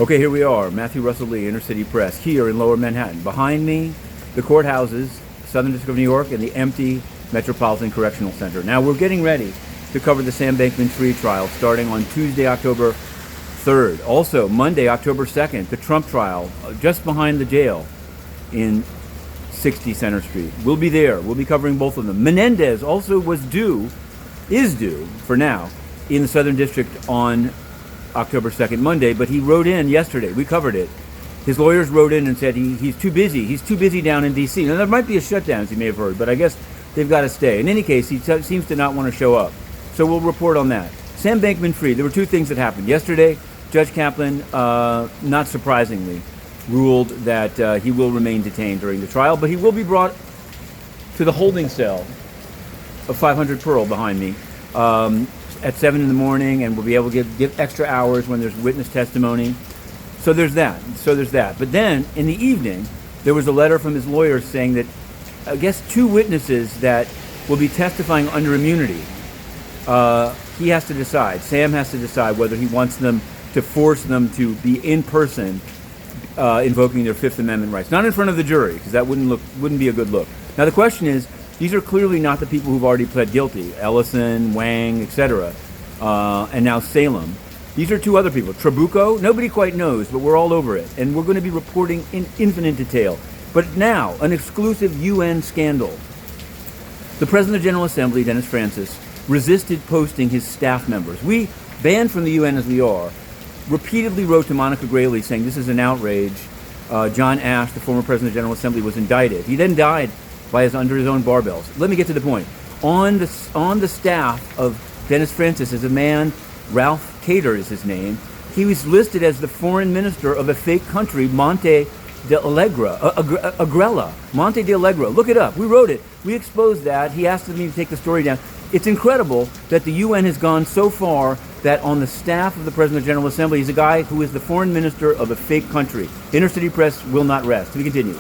Okay, here we are, Matthew Russell Lee, Inner City Press, here in Lower Manhattan. Behind me, the courthouses, Southern District of New York, and the empty Metropolitan Correctional Center. Now, we're getting ready to cover the Sam Bankman-Fried trial starting on Tuesday, October 3rd. Also, Monday, October 2nd, the Trump trial, just behind the jail in 60 Center Street. We'll be there. We'll be covering both of them. Menendez also is due, for now, in the Southern District on October 2nd, Monday, but he wrote in yesterday. We covered it. His lawyers wrote in and said he's too busy. He's too busy down in D.C. Now, there might be a shutdown, as you may have heard, but I guess they've got to stay. In any case, he seems to not want to show up. So we'll report on that. Sam Bankman-Fried, there were two things that happened. Yesterday, Judge Kaplan, not surprisingly, ruled that he will remain detained during the trial, but he will be brought to the holding cell of 500 Pearl behind me at 7 in the morning, and we'll be able to give extra hours when there's witness testimony. So there's that. But then, in the evening, there was a letter from his lawyers saying that, I guess, two witnesses that will be testifying under immunity, he has to decide. Sam has to decide whether he wants them to force them to be in person invoking their Fifth Amendment rights. Not in front of the jury, because that wouldn't be a good look. Now, the question is, these are clearly not the people who've already pled guilty. Ellison, Wang, etc., and now Salem. These are two other people. Trabuco, nobody quite knows, but we're all over it. And we're going to be reporting in infinite detail. But now, an exclusive UN scandal. The President of the General Assembly, Dennis Francis, resisted posting his staff members. We, banned from the UN as we are, repeatedly wrote to Monica Grayley saying this is an outrage. John Ashe, the former President of the General Assembly, was indicted. He then died under his own barbells. Let me get to the point. On the staff of Dennis Francis is a man, Ralph Cater is his name. He was listed as the foreign minister of a fake country, Monte de Agrella. Monte de Allegra. Look it up. We wrote it. We exposed that. He asked me to take the story down. It's incredible that the UN has gone so far that on the staff of the President of the General Assembly is a guy who is the foreign minister of a fake country. Inner City Press will not rest. We continue.